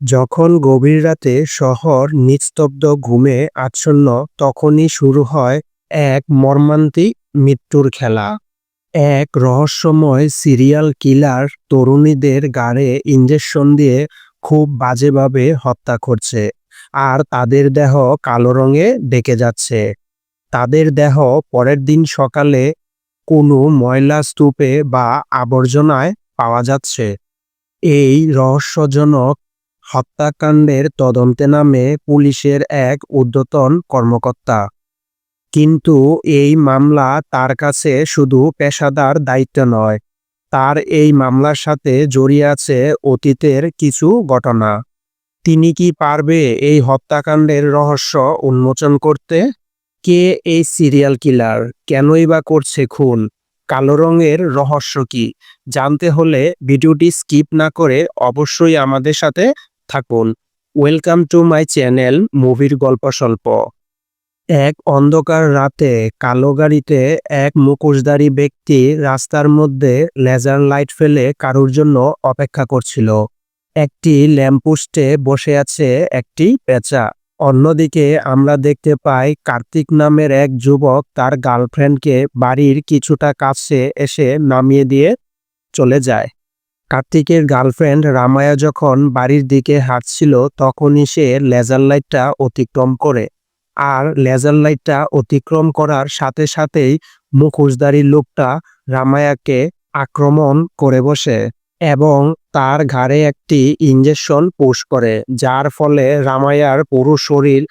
যখন গভীর রাতে শহর নিস্তব্ধ ঘুমে আচ্ছন্ন, তখনই শুরু হয় এক মর্মান্তিক মৃত্যুর খেলা। এক রহস্যময় সিরিয়াল কিলার তরুণীদের গাড়ে ইঞ্জেকশন দিয়ে খুব বাজেভাবে হত্যা করছে, আর তাদের দেহ কালো রঙে ঢেকে যাচ্ছে। তাদের দেহ পরের দিন সকালে কোনো ময়লা স্তূপে বা আবর্জনায় পাওয়া যাচ্ছে। এই রহস্যজনক হত্যাকাণ্ডের তদন্তে নামে পুলিশের এক ঊর্ধ্বতন কর্মকর্তা। কিন্তু এই মামলা তার কাছে শুধু পেশাদার দায়িত্ব নয়, তার এই মামলার সাথে জড়িয়ে আছে অতীতের কিছু ঘটনা। তিনি কি পারবে এই হত্যাকাণ্ডের রহস্য উন্মোচন করতে? কে এই সিরিয়াল কিলার? কেনই বা করছে খুন? কালো রঙের রহস্য কি? জানতে হলে ভিডিওটি স্কিপ না করে অবশ্যই আমাদের সাথে থাকুন। ওয়েলকাম টু মাই চ্যানেল মুভির গল্প স্বল্প। এক অন্ধকার রাতে কালো গাড়িতে এক মুখোশধারী ব্যক্তি রাস্তার মধ্যে লেজার লাইট ফেলে কারোর জন্য অপেক্ষা করছিল। একটি ল্যাম্পপোস্টে বসে আছে একটি পেঁচা। অন্যদিকে আমরা দেখতে পাই কার্তিক নামের এক যুবক তার গার্লফ্রেন্ডকে বাড়ির কিছুটা কাছে এসে নামিয়ে দিয়ে চলে যায়। কার্তিকের গার্লফ্রেন্ড রামায়া যখন বাড়ির দিকে হাঁটছিল, তখনই সে লেজার লাইটটা অতিক্রম করে। আর লেজার লাইটটা অতিক্রম করার সাথে সাথেই মুখোশধারী লোকটা রামায়াকে আক্রমণ করে বসে এবং তার ঘাড়ে একটি ইঞ্জেকশন পুশ করে, যার ফলে রামায়ার পুরো শরীর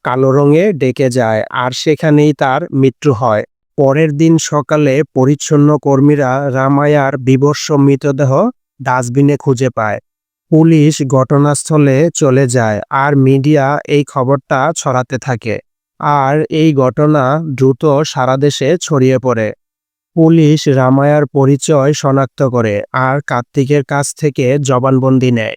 কালো রঙে ঢেকে যায়, আর সেখানেই তার মৃত্যু হয়। পরের দিন সকালে পরিচ্ছন্ন কর্মীরা রামায়ার বিবর্ষ মৃতদেহ ডাস্টবিনে খুঁজে পায়। পুলিশ ঘটনাস্থলে চলে যায় আর মিডিয়া এই খবরটা ছড়াতে থাকে, আর এই ঘটনা দ্রুত সারা দেশে ছড়িয়ে পড়ে। পুলিশ রামায়ার পরিচয় শনাক্ত করে আর কার্তিকের কাছ থেকে জবানবন্দি নেয়।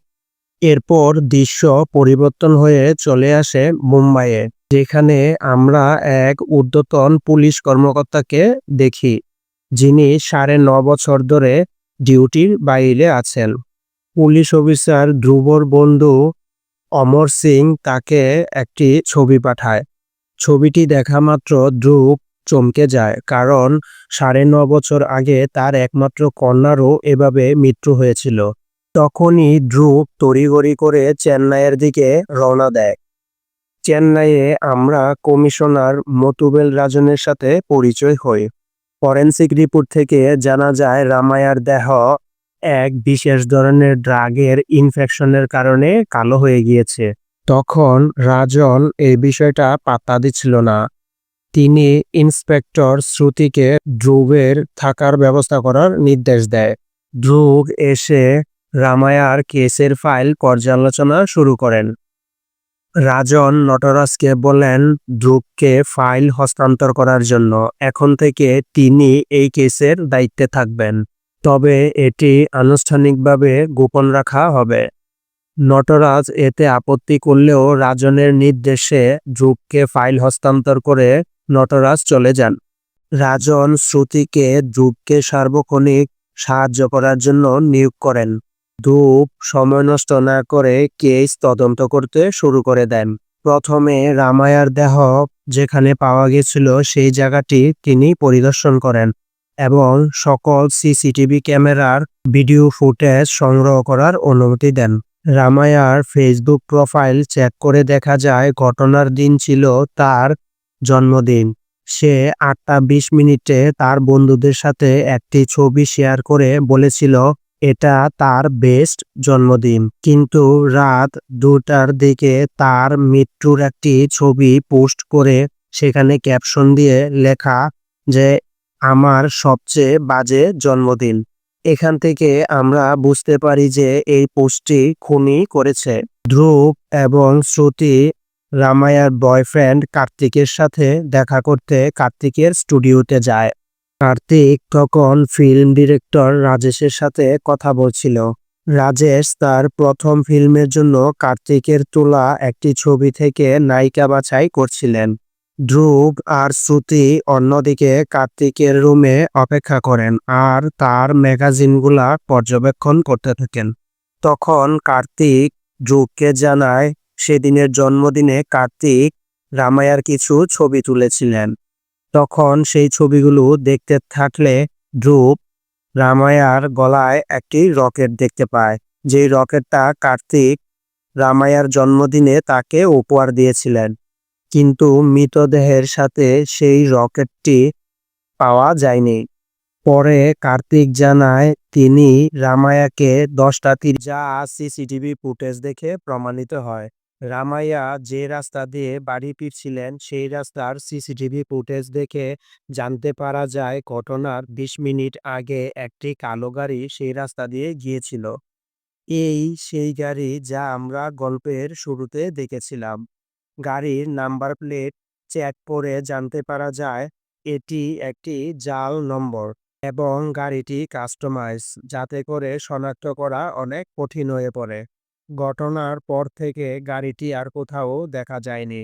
এরপর দৃশ্য পরিবর্তন হয়ে চলে আসে মুম্বাইয়ে, যেখানে আমরা এক ঊর্ধ্বতন পুলিশ কর্মকর্তাকে দেখি, যিনি 9.5 বছর ধরে ডিউটির বাইরে আছেন। পুলিশ অফিসার ধ্রুবর বন্ধু অমর সিং তাকে একটি ছবি পাঠায়। ছবিটি দেখা মাত্র ধ্রুব চমকে যায়, কারণ 9.5 বছর আগে তার একমাত্র কন্যারও এভাবে মৃত্যু হয়েছিল। তখনই ধ্রুব তড়িঘড়ি করে চেন্নাইয়ের দিকে রওনা দেয়। চেন্নাইয়ে আমরা কমিশনার মতুবেল রাজনের সাথে পরিচয় হই। ফরেনসিক রিপোর্ট থেকে জানা যায় রামায়ার দেহ এক বিশেষ ধরনের ড্রাগের ইনফেকশনের কারণে কালো হয়ে গিয়েছে। তখন রাজন এই বিষয়টা পাত্তা দিচ্ছিল না। তিনি ইন্সপেক্টর শ্রুতিকে ধ্রুবের থাকার ব্যবস্থা করার নির্দেশ দেয়। ধ্রুব এসে রামায়ার কেসের ফাইল পর্যালোচনা শুরু করেন। রাজন নটরাজকে বলেন ধ্রুবকে ফাইল হস্তান্তর করার জন্য। এখন থেকে তিনি এই কেসের দায়িত্বে থাকবেন, তবে এটি আনুষ্ঠানিকভাবে গোপন রাখা হবে। নটরাজ এতে আপত্তি করলেও রাজনের নির্দেশে ধ্রুবকে ফাইল হস্তান্তর করে নটরাজ চলে যান। রাজন শ্রুতিকে ধ্রুবকে সার্বক্ষণিক সাহায্য করার জন্য নিয়োগ করেন। ধ্রুব সময় নষ্ট না করে কেস তদন্ত করতে শুরু করে দেন। প্রথমে রামায়ার দেহ যেখানে পাওয়া গেছিল সেই জায়গাটি তিনি পরিদর্শন করেন এবং সকল সিসিটিভি ক্যামেরার ভিডিও ফুটেজ সংগ্রহ করার অনুমতি দেন। রামায়ার ফেসবুক প্রোফাইল চেক করে দেখা যায় ঘটনার দিন ছিল তার জন্মদিন। সে 8:20 তার বন্ধুদের সাথে একটি ছবি শেয়ার করে বলেছিল এটা তার বেস্ট জন্মদিন, কিন্তু রাত 2টার দিকে তার মৃত্যুর একটি ছবি পোস্ট করে সেখানে ক্যাপশন দিয়ে লেখা যে আমার সবচেয়ে বাজে জন্মদিন। এখান থেকে আমরা বুঝতে পারি যে এই পোস্টটি খুনি করেছে। ধ্রুব এবং শ্রুতি রামায়ার বয়ফ্রেন্ড কার্তিকের সাথে দেখা করতে কার্তিকের স্টুডিওতে যায়। কার্তিক তখন ফিল্ম ডিরেক্টর রাজেশের সাথে কথা বলছিল। রাজেশ তার প্রথম ফিল্মের জন্য কার্তিকের তোলা একটি ছবি থেকে নায়িকা বাছাই করছিলেন। ধ্রুব আর শ্রুতি অন্যদিকে কার্তিকের রুমে অপেক্ষা করেন আর তার ম্যাগাজিনগুলা পর্যবেক্ষণ করতে থাকেন। তখন কার্তিক ধ্রুবকে জানায় সেদিনের জন্মদিনে কার্তিক রামায়ার কিছু ছবি তুলেছিলেন। তখন সেই ছবিগুলো দেখতে থাকলে ধ্রুব রামায়ার গলায় একটি রকেট দেখতে পায়, যেই রকেটটা কার্তিক রামায়ার জন্মদিনে তাকে উপহার দিয়েছিলেন। কিন্তু মৃতদেহের সাথে সেই রকেটটি পাওয়া যায়নি। পরে কার্তিক জানায় তিনি রামায়াকে 10টা যা সিসিটিভি ফুটেজ দেখে প্রমাণিত হয়। রামায়া যে রাস্তা দিয়ে বাড়ি ফিরছিলেন সেই রাস্তার সিসিটিভি ফুটেজ দেখে জানতে পারা যায় ঘটনার 20 মিনিট আগে একটি কালো গাড়ি সেই রাস্তা দিয়ে গিয়েছিল। এই সেই গাড়ি যা আমরা গল্পের শুরুতে দেখেছিলাম। গাড়ির নাম্বার প্লেট চেক করে জানতে পারা যায় এটি একটি জাল নম্বর এবং গাড়িটি কাস্টমাইজ, যাতে করে শনাক্ত করা অনেক কঠিন হয়ে পড়ে। ঘটনার পর থেকে গাড়িটি আর কোথাও দেখা যায়নি।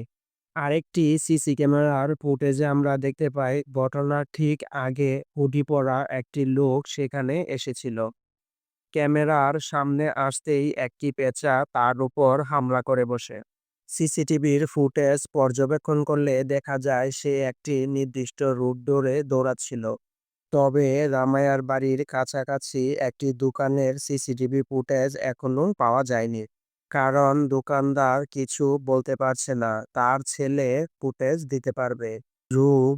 আরেকটি সিসি ক্যামেরার ফুটেজে আমরা দেখতে পাই ঘটনার ঠিক আগে হুডি পরা একটি লোক সেখানে এসেছিল। ক্যামেরার সামনে আসতেই একটি পেঁচা তার উপর হামলা করে বসে। সিসিটিভির ফুটেজ পর্যবেক্ষণ করলে দেখা যায় সে একটি নির্দিষ্ট রুট ধরে দৌড়াচ্ছিল। তবে রামায়ার বাড়ির কাছাকাছি একটি দোকানের সিসিটিভি ফুটেজ এখনো পাওয়া যায়নি, কারণ দোকানদার কিছু বলতে পারছে না, তার ছেলে ফুটেজ দিতে পারবে। ধ্রুব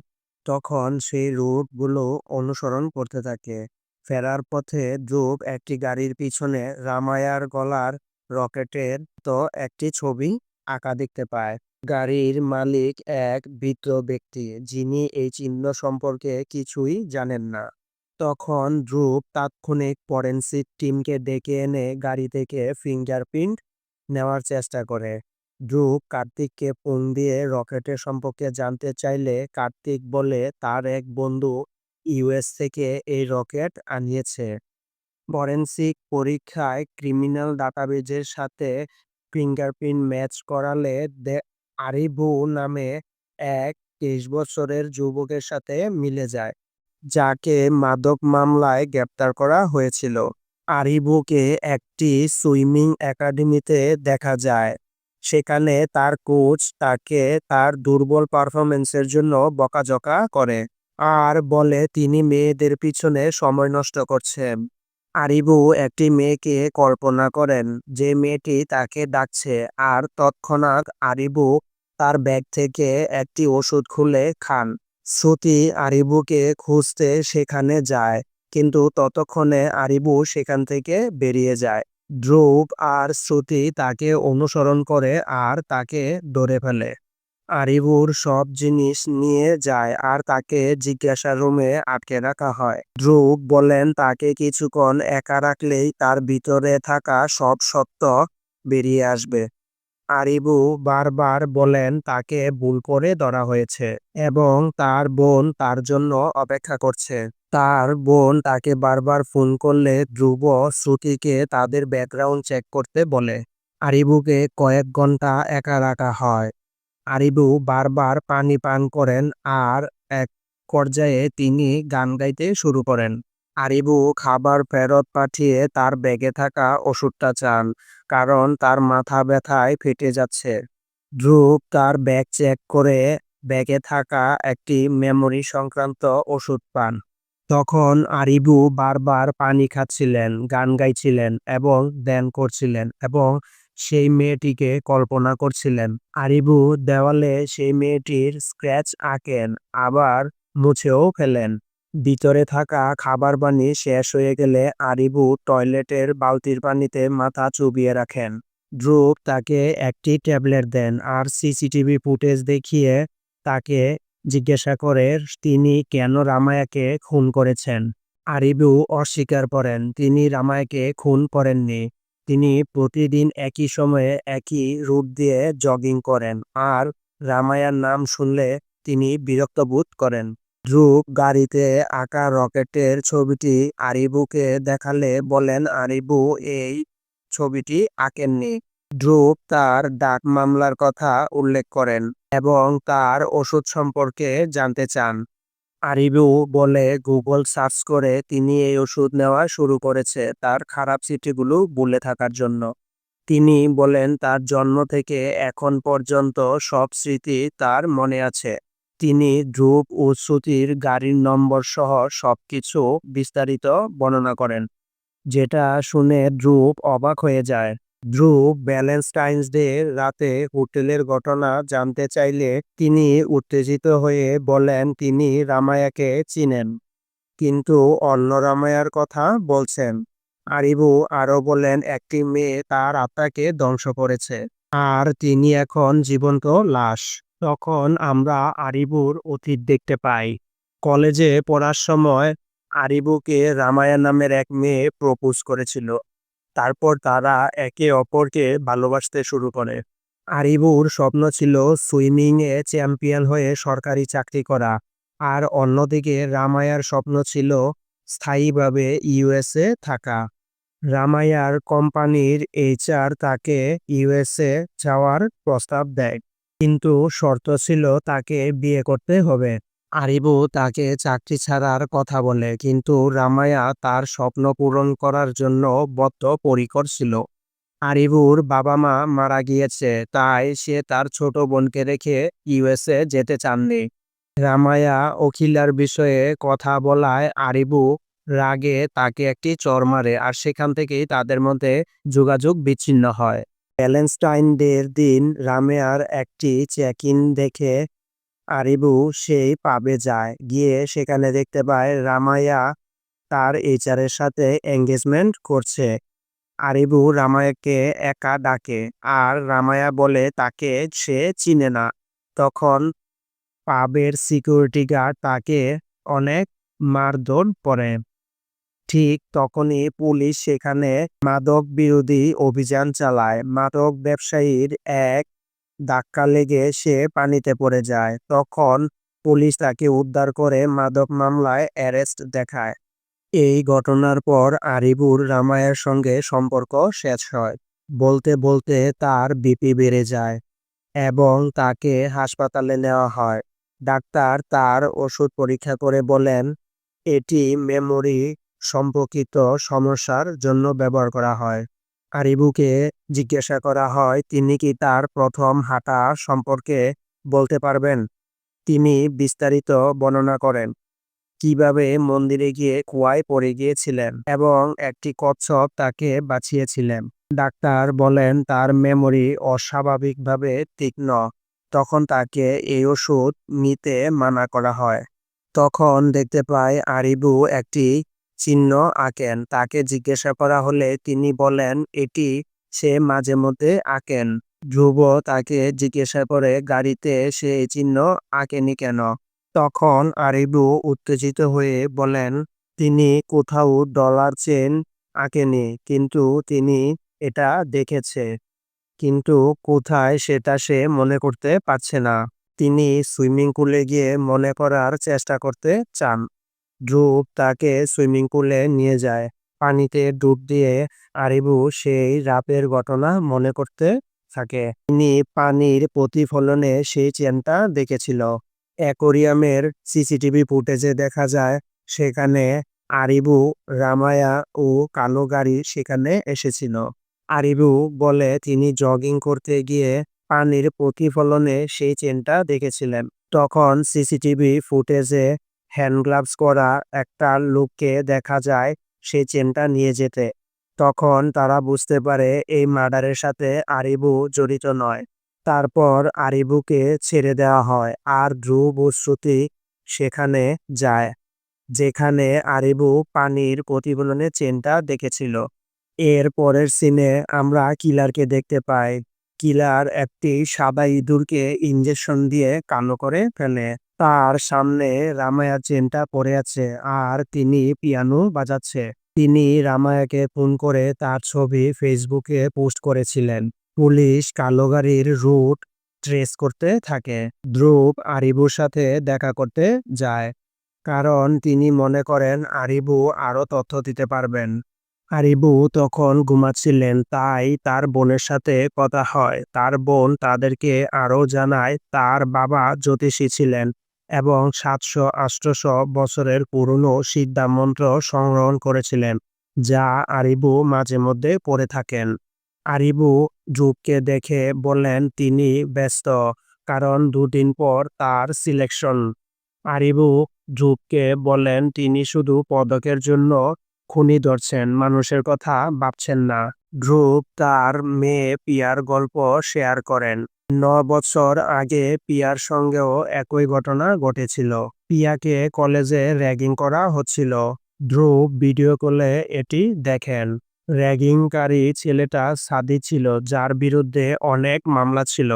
তখন সেই রুটগুলো অনুসরণ করতে থাকে। ফেরার পথে ধ্রুব একটি গাড়ির পিছনে রামায়ার গলার রকেটের তো একটি ছবি আঁকা দেখতে পায়। গাড়ির মালিক এক বৃদ্ধ ব্যক্তি, যিনি এই চিহ্ন সম্পর্কে কিছুই জানেন না। তখন ধ্রুব তাৎক্ষণিক ফরেনসিক টিমকে ডেকে এনে গাড়ি থেকে ফিঙ্গারপ্রিন্ট নেওয়ার চেষ্টা করে। ধ্রুব কার্তিককে ফোন দিয়ে রকেটের সম্পর্কে জানতে চাইলে কার্তিক বলে তার এক বন্ধু ইউএস থেকে এই রকেট আনিয়েছে। ফরেনসিক পরীক্ষায় ক্রিমিনাল ডাটাবেজের সাথে ফিঙ্গারপ্রিন্ট ম্যাচ করালে আরিবু নামে এক 23 বছরের যুবকের সাথে মিলে যায়, যাকে মাদক মামলায় গ্রেপ্তার করা হয়েছিল। আরিবুকে একটি সুইমিং একাডেমিতে দেখা যায়। সেখানে তার কোচ তাকে তার দুর্বল পারফরমেন্সের জন্য বকাঝকা করে আর বলে তিনি মেয়েদের পিছনে সময় নষ্ট করছেন। আরিবু একটি মেয়েকে কল্পনা করেন যে মেয়েটি তাকে ডাকছে, আর তৎক্ষণাৎ আরিবু তার ব্যাগ থেকে একটি ওষুধ খুলে খান। শ্রুতি আরিবুকে খুঁজতে সেখানে যায়, কিন্তু ততক্ষণে আরিবু সেখান থেকে বেরিয়ে যায়। ধ্রুব আর শ্রুতি তাকে অনুসরণ করে আর তাকে ধরে ফেলে। আরিবুর সব জিনিস নিয়ে যায় আর তাকে জিজ্ঞাসা রুমে আটকে রাখা হয়। ধ্রুব বলেন তাকে কিছুক্ষণ একা রাখলেই তার ভিতরে থাকা সব সত্য বেরিয়ে আসবে। আরিবু বারবার বলেন তাকে ভুল করে ধরা হয়েছে এবং তার বোন তার জন্য অপেক্ষা করছে। তার বোন তাকে বারবার ফোন করলে ধ্রুব শ্রুতিকে তাদের ব্যাকগ্রাউন্ড চেক করতে বলে। আরিবুকে কয়েক ঘন্টা একা রাখা হয়। আরিবু বারবার পানি পান করেন আর এক পর্যায়ে তিনি গান গাইতে শুরু করেন। আরিবু খাবার ফেরত পাঠিয়ে তার ব্যাগে থাকা ওষুধটা চান, কারণ তার মাথা ব্যথায় ফেটে যাচ্ছে। ধ্রুব তার ব্যাগ চেক করে ব্যাগে থাকা একটি মেমোরি সংক্রান্ত ওষুধ পান। তখন আরিবু বারবার পানি খাচ্ছিলেন, গান গাইছিলেন এবং ধ্যান করছিলেন এবং সেই মেয়েটিকে কল্পনা করছিলেন। আরিবু দেওয়ালে সেই মেয়েটির স্ক্র্যাচ আঁকেন, আবার মুছেও ফেলেন। ভিতরে থাকা খাবার পানি শেষ হয়ে গেলে আরিবু টয়লেটের বালতির পানিতে মাথা চুবিয়ে রাখেন। ধ্রুব তাকে একটি ট্যাবলেট দেন আর সিসিটিভি ফুটেজ দেখিয়ে তাকে জিজ্ঞাসা করে তিনি কেন রামায়াকে খুন করেছেন। আরিবু অস্বীকার করেন তিনি রামায়াকে খুন করেননি। তিনি প্রতিদিন একই সময়ে একই রুট দিয়ে জগিং করেন আর রামায়ার নাম শুনলে তিনি বিরক্ত বোধ করেন। ধ্রুব গাড়িতে আঁকা রকেটের ছবিটি আরিবুকে দেখালে বলেন আরিবু এই ছবিটি আঁকেননি। ধ্রুব তার ডাক মামলার কথা উল্লেখ করেন এবং তার ওষুধ সম্পর্কে জানতে চান। আরিবু বলে গুগল সার্চ করে তিনি এই ওষুধ নেওয়া শুরু করেছে তার খারাপ স্মৃতিগুলো ভুলে থাকার জন্য। তিনি বলেন তার জন্ম থেকে এখন পর্যন্ত সব স্মৃতি তার মনে আছে। তিনি ধ্রুব ও শ্রুতির গাড়ির নম্বর সহ সবকিছু বিস্তারিত বর্ণনা করেন, যেটা শুনে ধ্রুব অবাক হয়ে যায়। ধ্রুব ভ্যালেন্টাইন্স ডে রাতে হোটেলের ঘটনা জানতে চাইলে তিনি উত্তেজিত হয়ে বলেন তিনি রামায়াকে চিনেন, কিন্তু অন্য রামায়ার কথা বলছেন। আরিবু আরও বলেন একটি মেয়ে তার আত্মাকে ধ্বংস করেছে আর তিনি এখন জীবন্ত লাশ। তখন আমরা আরিবুর অতীত দেখতে পাই। কলেজে পড়ার সময় আরিবুকে রামায়া নামের এক মেয়ে প্রপোজ করেছিল। তারপর তারা একে অপরকে ভালোবাসতে শুরু করে। আরিবুর স্বপ্ন ছিল সুইমিংয়ে চ্যাম্পিয়ন হয়ে সরকারি চাকরি করা, আর অন্যদিকে রামায়ার স্বপ্ন ছিল স্থায়ীভাবে ইউএসএ থাকা। রামায়ার কোম্পানির এইচআর তাকে ইউএসএ যাওয়ার প্রস্তাব দেয়, কিন্তু শর্ত ছিল তাকে বিয়ে করতে হবে। আরিবু তাকে চাকরি ছাড়ার কথা বলে, কিন্তু রামায়া তার স্বপ্ন পূরণ করার জন্য বদ্ধপরিকর ছিল। আরিবুর বাবা মা মারা গিয়েছে, তাই সে তার ছোট বোনকে রেখে ইউএসএ যেতে চাননি। রামায়া অখিলার বিষয়ে কথা বলায় আরিবু রাগে তাকে একটি চড় মারে, আর সেখান থেকেই তাদের মধ্যে যোগাযোগ বিচ্ছিন্ন হয়। ভ্যালেন্টাইন ডের দিন রামায়ার একটি চেক ইন দেখে আরিবু সেই পাবে যায়। গিয়ে সেখানে দেখতে পায় রামায়া তার এইচআরের সাথে এঙ্গেজমেন্ট করছে। আরিবু রামায়াকে একা ডাকে, আর রামায়া বলে তাকে সে চিনে না। তখন পাবের সিকিউরিটি গার্ড তাকে অনেক মারধর করে। ঠিক তখনই পুলিশ সেখানে মাদক বিরোধী অভিযান চালায়। মাদক ব্যবসায়ীর এক ধাক্কা লেগে সে পানিতে পড়ে যায়। তখন পুলিশ তাকে উদ্ধার করে মাদক মামলায় অ্যারেস্ট দেখায়। এই ঘটনার পর আরিবুর রামায়ের সঙ্গে সম্পর্ক শেষ হয়। বলতে বলতে তার বিপি বেড়ে যায় এবং তাকে হাসপাতালে নেওয়া হয়। ডাক্তার তার ওষুধ পরীক্ষা করে বলেন এটি মেমোরি সম্পর্কিত সমস্যার জন্য ব্যবহার করা হয়। আরিবুকে জিজ্ঞাসা করা হয় তিনি কি তার প্রথম হাঁটা সম্পর্কে বলতে পারবেন। তিনি বিস্তারিত বর্ণনা করেন কিভাবে মন্দিরে গিয়ে কুয়ায় পড়ে গিয়েছিলেন এবং একটি কচ্ছপ তাকে বাঁচিয়েছিলেন। ডাক্তার বলেন তার মেমোরি অস্বাভাবিকভাবে তীক্ষ্ণ। তখন তাকে এই ওষুধ নিতে মানা করা হয়। তখন দেখতে পায় আরিবু একটি চিহ্ন আঁকেন। তাকে জিজ্ঞাসা করা হলে তিনি বলেন এটি সে মাঝে মধ্যে আঁকেন। ধ্রুব তাকে জিজ্ঞাসা করে গাড়িতে সে এই চিহ্ন আঁকেনি কেন। তখন আরিবু উত্তেজিত হয়ে বলেন তিনি কোথাও ডলার চেন আঁকেনি, কিন্তু তিনি এটা দেখেছে, কিন্তু কোথায় সেটা সে মনে করতে পারছে না। তিনি সুইমিং পুলে গিয়ে মনে করার চেষ্টা করতে চান। ধ্রুব তাকে সুইমিং পুলে নিয়ে যায়। পানিতে ডুব দিয়ে আরিবু সেই রাতের ঘটনা মনে করতে থাকে। তিনি পানির প্রতিফলনে সেই চেনটা দেখেছিল। অ্যাকোরিয়ামের সিসিটিভি ফুটেজে দেখা যায় সেখানে আরিবু, রামায়া ও কালো গাড়ি সেখানে এসেছিল। আরিবু বলে তিনি জগিং করতে গিয়ে পানির প্রতিফলনে সেই চেনটা দেখেছিলেন। তখন সিসিটিভি ফুটেজে হ্যান্ড গ্লাভস পরা একটা লোককে দেখা যায় সেই চেনটা নিয়ে যেতে। তখন তারা বুঝতে পারে এই মার্ডারের সাথে আরিবু জড়িত নয়। তারপর আরিবুকে ছেড়ে দেওয়া হয় আর ধ্রুব ও শ্রুতি সেখানে যায় যেখানে আরিবু পানির প্রতিফলনে চেনটা দেখেছিল। এর পরের সিনে আমরা কিলারকে দেখতে পাই। কিলার একটি সাদা ইঁদুরকে ইঞ্জেকশন দিয়ে কালো করে ফেলে। তার সামনে রামায়া চেনটা পড়ে আছে আর তিনি পিয়ানো বাজাচ্ছে। তিনি রামায়াকে ফোন করে তার ছবি ফেসবুকে পোস্ট করেছিলেন। পুলিশ কালো গাড়ির রুট ট্রেস করতে থাকে। ধ্রুব আরিবুর সাথে দেখা করতে যায়, কারণ তিনি মনে করেন আরিবু আরও তথ্য দিতে পারবেন। আরিবু তখন ঘুমাচ্ছিলেন, তাই তার বোনের সাথে কথা হয়। তার বোন তাদেরকে আরও জানায় তার বাবা জ্যোতিষী ছিলেন এবং 700-800 বছরের পুরনো সিদ্ধা মন্ত্র সংগ্রহণ করেছিলেন, যা আরিবু মাঝে মধ্যে পড়ে থাকেন। আরিবু ধ্রুবকে দেখে বললেন তিনি ব্যস্ত, কারণ দুদিন পর তার সিলেকশন। আরিবু ধ্রুবকে বললেন তিনি শুধু পদকের জন্য খুনি ধরছেন, মানুষের কথা ভাবছেন না। ধ্রুব তার মেয়ে পিয়ার গল্প শেয়ার করেন। 9 বছর আগে পিয়ার সঙ্গেও একই ঘটনা ঘটেছিল। পিয়াকে কলেজে র্যাগিং করা হচ্ছিল। ধ্রুব ভিডিও কলে এটি দেখেন। র্যাগিংকারী ছেলেটা সাদিক ছিল, যার বিরুদ্ধে অনেক মামলা ছিল।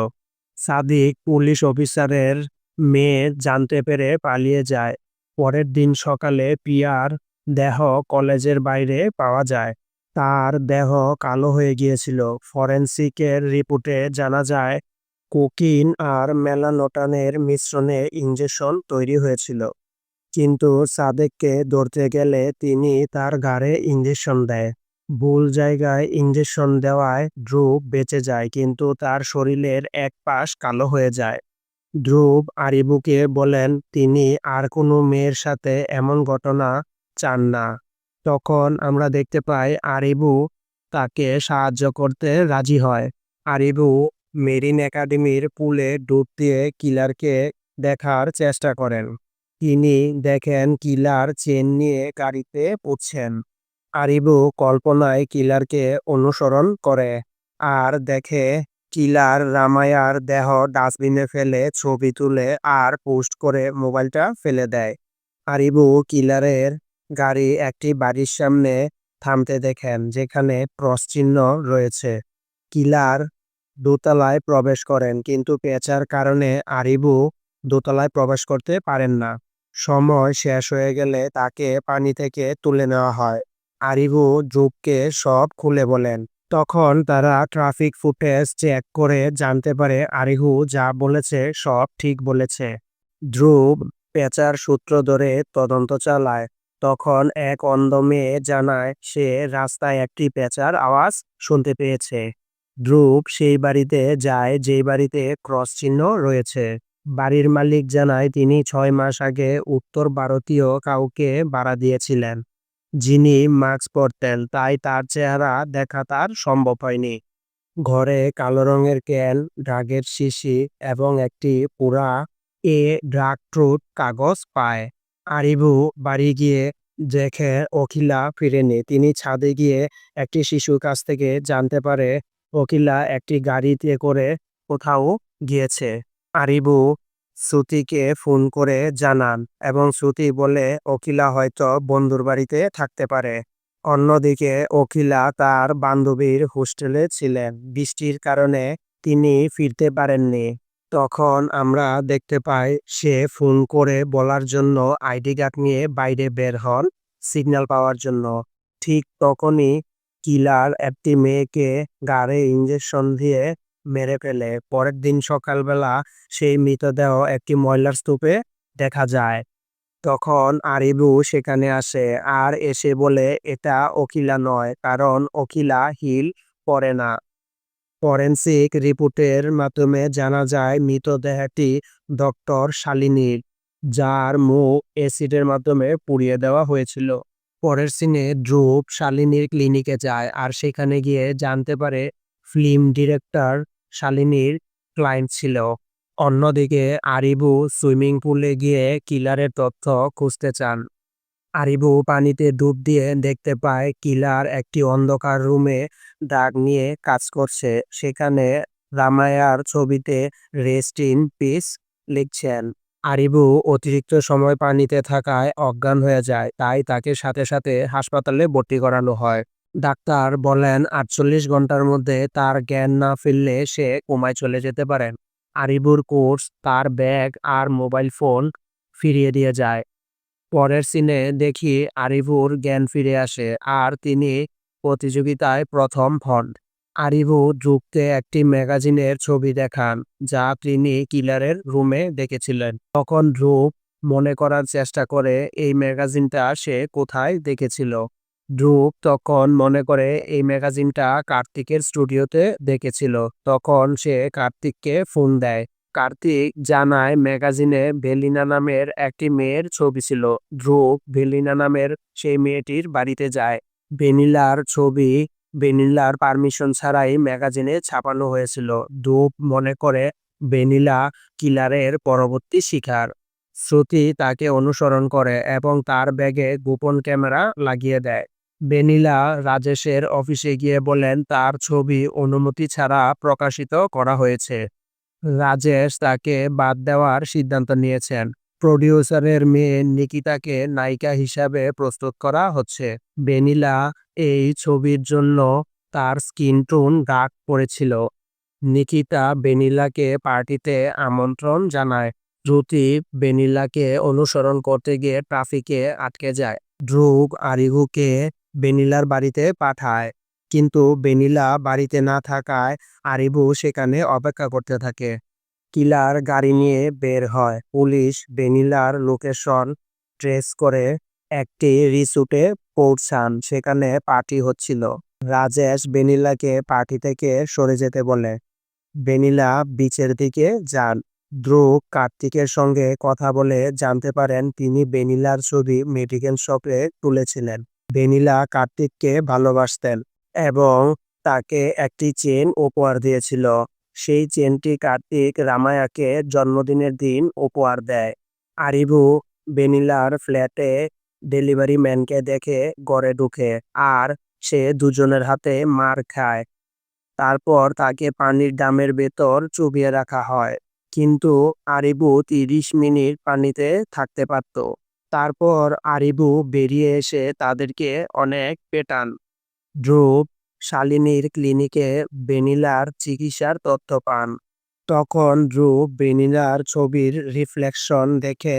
সাদিক পুলিশ অফিসারের মেয়ে জানতে পেরে পালিয়ে যায়। পরের দিন সকালে পিয়ার দেহ কলেজের বাইরে পাওয়া যায়। তার দেহ কালো হয়ে গিয়েছিল। ফরেনসিকের রিপোর্টে জানা যায় কোকিন আর মেলানোটানের মিশ্রণে ইনজেকশন তৈরি হয়েছিল। কিন্তু সাদেককে ধরতে গেলে তিনি তার ঘাড়ে ইনজেকশন দেয়। ভুল জায়গায় ইনজেকশন দেওয়ায় ধ্রুব বেঁচে যায়, কিন্তু তার শরীরের এক পাশ কালো হয়ে যায়। ধ্রুব আরিবুকে বলেন তিনি আর কোনো মেয়ের সাথে এমন ঘটনা চান না। তখন আমরা দেখতে পাই আরিবু তাকে সাহায্য করতে রাজি হয়। আরিবু মেরিন একাডেমির পুলে ডুব দিয়ে কিলারকে দেখার চেষ্টা করেন। তিনি দেখেন কিলার চেন নিয়ে গাড়িতে উঠছেন। আরিবু কল্পনায় কিলারকে অনুসরণ করে আর দেখে কিলার রামায়ার দেহ ডাস্টবিনে ফেলে ছবি তুলে আর পোস্ট করে মোবাইলটা ফেলে দেয়। আরিবু কিলারের গাড়ি একটি বাড়ির সামনে থামতে দেখেন, যেখানে ক্রস চিহ্ন রয়েছে। কিলার দোতলায় প্রবেশ করেন, কিন্তু পেঁচার কারণে আরিবু দোতলায় প্রবেশ করতে পারেন না। সময় শেষ হয়ে গেলে তাকে পানি থেকে তুলে নেওয়া হয়। আরিবু ধ্রুবকে সব খুলে বলেন। তখন তারা ট্রাফিক ফুটেজ চেক করে জানতে পারে আরিহু যা বলেছে সব ঠিক বলেছে। ধ্রুব পেঁচার সূত্র ধরে তদন্ত চালায়। তখন এক অন্ধ মেয়ে জানায় সে রাস্তায় একটি পেঁচার আওয়াজ শুনতে পেয়েছে। ধ্রুব সেই বাড়িতে যায় যেই বাড়িতে ক্রস চিহ্ন রয়েছে। বাড়ির মালিক জানায় তিনি 6 মাস আগে উত্তর ভারতীয় কাউকে ভাড়া দিয়েছিলেন, যিনি মাস্ক পরতেন, তাই তার চেহারা দেখা তার সম্ভব হয়নি। ঘরে কালো রঙের ক্যান, ড্রাগের শিশি এবং একটি পুরা ড্রাগ ট্রুথ কাগজ পায়। আরিবু বাড়ি গিয়ে দেখে অখিলা ফিরেনি। তিনি ছাদে গিয়ে একটি শিশুর কাছ থেকে জানতে পারে অখিলা একটি গাড়িতে করে কোথাও গিয়েছে। আরিবু শ্রুতিকে ফোন করে জানান এবং শ্রুতি বলে অখিলা হয়তো বন্ধুর বাড়িতে থাকতে পারে। অন্যদিকে অখিলা তার বান্ধবীর হোস্টেলে ছিলেন। বৃষ্টির কারণে তিনি ফিরতে পারেননি। তখন আমরা দেখতে পাই সে ফোন করে বলার জন্য আইডি কার্ড নিয়ে বাইরে বের হন সিগন্যাল পাওয়ার জন্য। ঠিক তখনই কিলার একটি মেয়েকে গাড়ে ইঞ্জেকশন দিয়ে মেরে ফেলে। পরের দিন সকালবেলা সেই মৃতদেহ একটি ময়লার স্তূপে দেখা যায়। তখন আরিবু সেখানে আসে আর এসে বলে এটা অখিলা নয়, কারণ অখিলা হিল পরে না। ফরেনসিক রিপোর্টের মাধ্যমে জানা যায় মৃতদেহটি ডক্টর শালিনীর, যার মুখ অ্যাসিডের মাধ্যমে পুড়িয়ে দেওয়া হয়েছিল। পরের সিনে ধ্রুব শালিনীর ক্লিনিকে যায় আর সেখানে গিয়ে জানতে পারে ফিল্ম ডিরেক্টর শালিনীর ক্লায়েন্ট ছিল। অন্যদিকে আরিবু সুইমিং পুলে গিয়ে কিলারের তথ্য খুঁজতে চান। আরিবু পানিতে ডুব দিয়ে দেখতে পায় কিলার একটি অন্ধকার রুমে দাগ নিয়ে কাজ করছে। সেখানে রামায়ার ছবিতে রেস্ট ইন পিস লিখছেন। আরিবু অতিরিক্ত সময় পানিতে থাকায় অজ্ঞান হয়ে যায়, তাই তাকে সাথে সাথে হাসপাতালে ভর্তি করানো হয়। ডাক্তার বলেন 48 ঘন্টার মধ্যে তার জ্ঞান না ফিরলে সে কোমায় চলে যেতে পারেন। আরিবুর কোচ তার ব্যাগ আর মোবাইল ফোন ফিরিয়ে দিয়ে যায়। পরের সিনে দেখি আরিবুর জ্ঞান ফিরে আসে আর তিনি প্রতিযোগিতায় প্রথম হন। আরিবু ধ্রুবকে একটি ম্যাগাজিনের ছবি দেখান, যা তিনি কিলারের রুমে দেখেছিলেন। তখন ধ্রুব মনে করার চেষ্টা করে এই ম্যাগাজিনটা সে কোথায় দেখেছিল। ধ্রুব তখন মনে করে এই ম্যাগাজিনটা কার্তিকের স্টুডিওতে দেখেছিল। তখন সে কার্তিককে ফোন দেয়। কার্তিক জানায় ম্যাগাজিনে ভেলিনা নামের একটি মেয়ের ছবি ছিল। ধ্রুব ভেলিনা নামের সেই মেয়েটির বাড়িতে যায়। ভেনিলার ছবি ভ্যানিলার পারমিশন ছাড়াই ম্যাগাজিনে ছাপানো হয়েছিল। ডুপ মনে করে ভ্যানিলা কিলারের পরবর্তী শিকার। শ্রুতি তাকে অনুসরণ করে এবং তার ব্যাগে গোপন ক্যামেরা লাগিয়ে দেয়। ভ্যানিলা রাজেশের অফিসে গিয়ে বলেন তার ছবি অনুমতি ছাড়া প্রকাশিত করা হয়েছে। রাজেশ তাকে বাদ দেওয়ার সিদ্ধান্ত নিয়েছেন। প্রডিউসারের মেয়ে নিকিতাকে নায়িকা হিসাবে প্রস্তুত করা হচ্ছে। ভ্যানিলা এই ছবির জন্য তার স্কিন টোন ডার্ক করেছিল। নিকিতা ভ্যানিলাকে পার্টিতে আমন্ত্রণ জানায়। শ্রুতি ভ্যানিলাকে অনুসরণ করতে গিয়ে ট্রাফিকে আটকে যায়। ধ্রুব আরিভুকে ভ্যানিলার বাড়িতে পাঠায়, কিন্তু ভ্যানিলা বাড়িতে না থাকায় আরিভু সেখানে অপেক্ষা করতে থাকে। কিলার গাড়ি নিয়ে বের হয়। পুলিশ ভ্যানিলার লোকেশন ট্রেস করে একটি রিসোর্টে পৌঁছান। সেখানে পার্টি হচ্ছিল। রাজেশ ভ্যানিলাকে পার্টি থেকে সরে যেতে বলে। ভ্যানিলা বিচের দিকে যান। ধ্রুব কার্তিকের সঙ্গে কথা বলে জানতে পারেন তিনি ভ্যানিলার ছবি মেডিকেল শপে তুলেছিলেন। ভ্যানিলা কার্তিককে ভালোবাসতেন এবং তাকে একটি চেন উপহার দিয়েছিল। সেই চেনটি কার্তিক রামায়াকে জন্মদিনের দিন উপহার দেয়। আরিভু ভ্যানিলার ফ্ল্যাটে ডেলিভারি ম্যানকে দেখে ঘরে ঢুকে, আর সে দুজনের হাতে মার খায়। তারপর তাকে পানির ড্রামের ভেতর চুবিয়ে রাখা হয়, কিন্তু আরিভু ৩০ মিনিট পানিতে থাকতে পারত। তারপর আরিভু বেরিয়ে এসে তাদেরকে অনেক পেটান। ধ্রুব শালিনীর ক্লিনিকে ভ্যানিলার চিকিৎসার তথ্য পান। তখন ধ্রুব ভ্যানিলার ছবির রিফ্লেকশন দেখে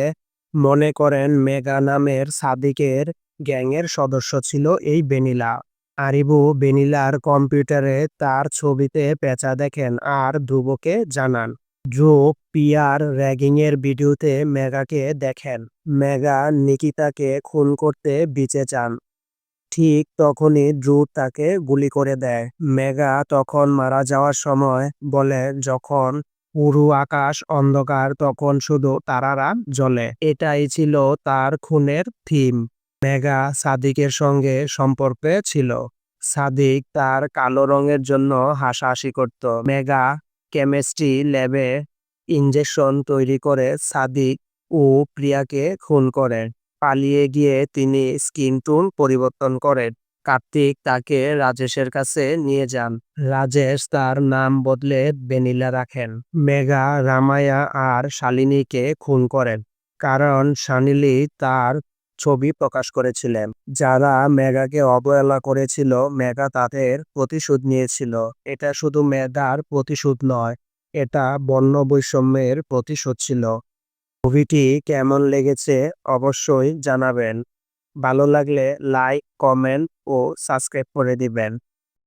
মনে করেন মেগা নামের সাদিকের গ্যাংয়ের সদস্য ছিল এই ভ্যানিলা। আরিভু ভ্যানিলার কম্পিউটারে তার ছবিতে পেঁচা দেখেন আর ধ্রুবকে জানান। ধ্রুব পিয়ার র্যাগিংয়ের ভিডিওতে মেগাকে দেখেন। মেগা নিকিতাকে খুন করতে বিচে যান। ঠিক তখনই ধ্রুব তাকে গুলি করে দেয়। মেগা তখন মারা যাওয়ার সময় বলে, যখন পুরো আকাশ অন্ধকার তখন শুধু তারারা জ্বলে। এটাই ছিল তার খুনের থিম। মেগা সাদিকের সঙ্গে সম্পর্কে ছিল। সাদিক তার কালো রঙের জন্য হাসাহাসি করত। মেগা কেমিস্ট্রি ল্যাবে ইনজেকশন তৈরি করে সাদিক ও প্রিয়াকে খুন করেন। পালিয়ে গিয়ে তিনি স্কিন টোন পরিবর্তন করেন। কার্তিক তাকে রাজেশের কাছে নিয়ে যান। রাজেশ তার নাম বদলে ভ্যানিলা রাখেন। মেগা রামায়া আর শালিনীকে খুন করেন, কারণ শালিনী তার ছবি প্রকাশ করেছিলেন। যারা মেগাকে অবহেলা করেছিল, মেগা তাদের প্রতিশোধ নিয়েছিল। এটা শুধু মেগার প্রতিশোধ নয়, এটা বর্ণ বৈষম্যের প্রতিশোধ ছিল। মুভিটি কেমন লেগেছে অবশ্যই জানাবেন। ভালো লাগলে লাইক, কমেন্ট ও সাবস্ক্রাইব করে দিবেন।